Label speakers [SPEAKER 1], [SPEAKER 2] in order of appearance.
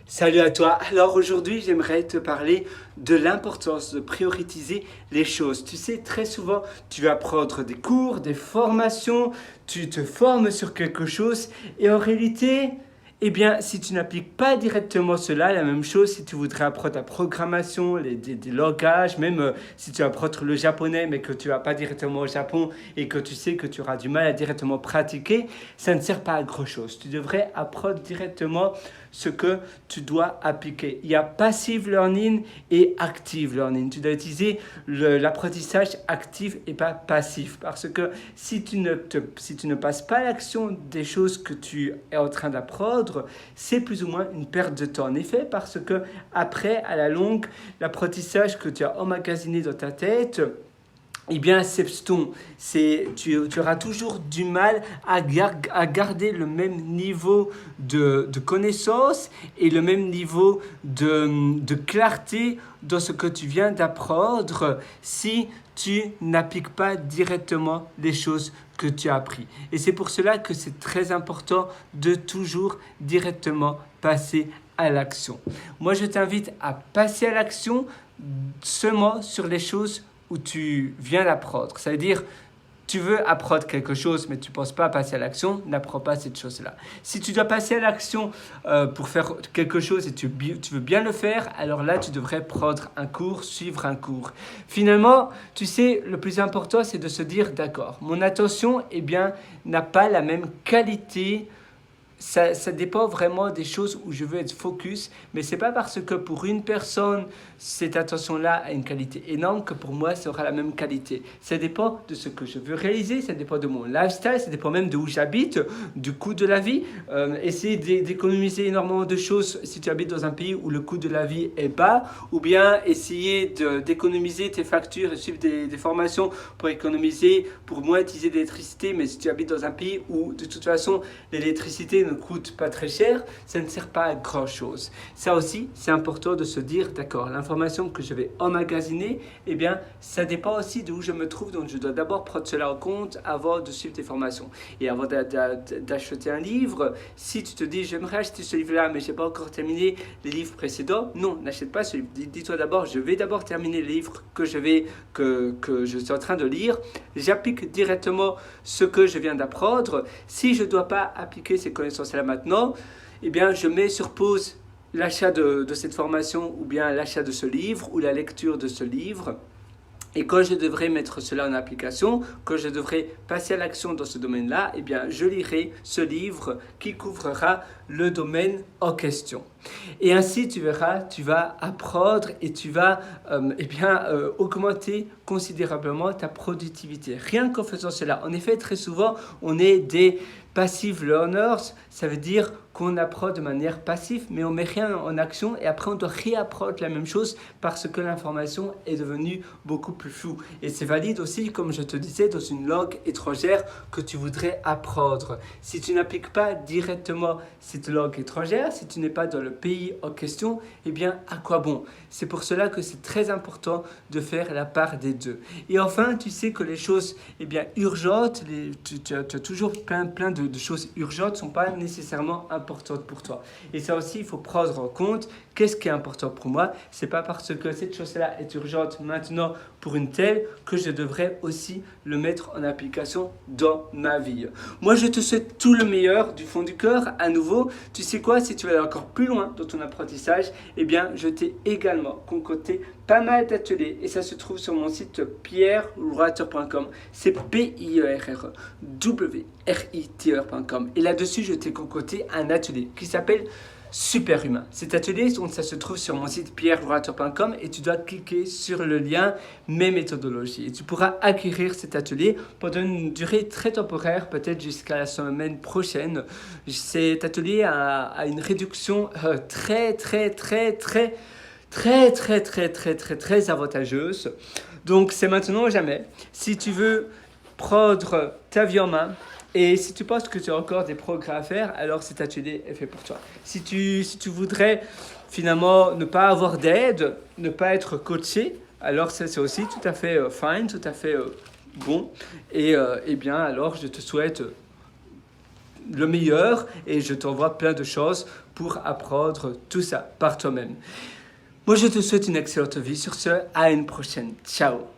[SPEAKER 1] Salut à toi. Alors aujourd'hui, j'aimerais te parler de l'importance de prioriser les choses. Tu sais, très souvent, tu vas prendre des cours, des formations, tu te formes sur quelque chose et en réalité, eh bien, si tu n'appliques pas directement cela, la même chose si tu voudrais apprendre la programmation, des langages, même si tu vas apprendre le japonais mais que tu vas pas directement au Japon et que tu sais que tu auras du mal à directement pratiquer, ça ne sert pas à grand chose. Tu devrais apprendre directement ce que tu dois appliquer. Il y a passive learning et active learning. Tu dois utiliser l'apprentissage actif et pas passif. Parce que si tu ne passes pas à l'action des choses que tu es en train d'apprendre, c'est plus ou moins une perte de temps. En effet, parce que après, à la longue, l'apprentissage que tu as emmagasiné dans ta tête, eh bien, tu auras toujours du mal à garder le même niveau de connaissance et le même niveau de clarté dans ce que tu viens d'apprendre si tu n'appliques pas directement les choses que tu as appris. Et c'est pour cela que c'est très important de toujours directement passer à l'action. Moi, je t'invite à passer à l'action seulement sur les choses où tu viens d'apprendre. Ça veut dire, tu veux apprendre quelque chose, mais tu ne penses pas à passer à l'action, n'apprends pas cette chose-là. Si tu dois passer à l'action pour faire quelque chose et tu veux bien le faire, alors là, tu devrais prendre un cours, suivre un cours. Finalement, tu sais, le plus important, c'est de se dire, d'accord, mon attention, eh bien, n'a pas la même qualité. Ça dépend vraiment des choses où je veux être focus, mais ce n'est pas parce que pour une personne, cette attention-là a une qualité énorme que pour moi, ça aura la même qualité. Ça dépend de ce que je veux réaliser, ça dépend de mon lifestyle, ça dépend même de où j'habite, du coût de la vie. Essayer d'économiser énormément de choses si tu habites dans un pays où le coût de la vie est bas, ou bien essayer d'économiser tes factures et suivre des formations pour économiser, pour moins utiliser d'électricité, mais si tu habites dans un pays où de toute façon l'électricité ne coûte pas très cher, ça ne sert pas à grand chose. Ça aussi, c'est important de se dire, d'accord, l'information que je vais emmagasiner, eh bien, ça dépend aussi d'où je me trouve, donc je dois d'abord prendre cela en compte avant de suivre des formations. Et avant d'acheter un livre, si tu te dis, j'aimerais acheter ce livre-là, mais je n'ai pas encore terminé les livres précédents, non, n'achète pas ce livre. Dis-toi d'abord, je vais d'abord terminer les livres que je suis en train de lire. J'applique directement ce que je viens d'apprendre. Si je ne dois pas appliquer ces connaissances là maintenant, eh bien, je mets sur pause l'achat de cette formation ou bien l'achat de ce livre ou la lecture de ce livre. Et quand je devrais mettre cela en application, quand je devrais passer à l'action dans ce domaine-là, eh bien, je lirai ce livre qui couvrira le domaine en question. Et ainsi, tu verras, tu vas apprendre et tu vas augmenter considérablement ta productivité. Rien qu'en faisant cela. En effet, très souvent, on est des passive learners, ça veut dire qu'on apprend de manière passive, mais on ne met rien en action et après on doit réapprendre la même chose parce que l'information est devenue beaucoup plus floue. Et c'est valide aussi, comme je te disais, dans une langue étrangère que tu voudrais apprendre. Si tu n'appliques pas directement cette langue étrangère, si tu n'es pas dans le pays en question, eh bien, à quoi bon? C'est pour cela que c'est très important de faire la part des deux. Et enfin, tu sais que les choses urgentes, tu as toujours plein de choses urgentes ne sont pas nécessairement importantes pour toi. Et ça aussi, il faut prendre en compte qu'est-ce qui est important pour moi. Ce n'est pas parce que cette chose-là est urgente maintenant pour une telle que je devrais aussi le mettre en application dans ma vie. Moi, je te souhaite tout le meilleur du fond du cœur. À nouveau, tu sais quoi, si tu veux aller encore plus loin dans ton apprentissage, eh bien, je t'ai également concocté pas mal d'ateliers et ça se trouve sur mon site pierrewriter.com. C'est pierrewriter.com. Et là-dessus, je t'ai concocté un atelier qui s'appelle Superhumain. Cet atelier, ça se trouve sur mon site pierrewriter.com et tu dois cliquer sur le lien Mes méthodologies. Et tu pourras acquérir cet atelier pendant une durée très temporaire, peut-être jusqu'à la semaine prochaine. Cet atelier a une réduction très avantageuse. Donc c'est maintenant ou jamais. Si tu veux prendre ta vie en main et si tu penses que tu as encore des progrès à faire, alors cet atelier est fait pour toi. Si tu voudrais finalement ne pas avoir d'aide, ne pas être coaché, alors c'est aussi tout à fait fine, tout à fait bon. Et bien alors je te souhaite le meilleur et je t'envoie plein de choses pour apprendre tout ça par toi-même. Moi, je te souhaite une excellente vie. Sur ce, à une prochaine. Ciao.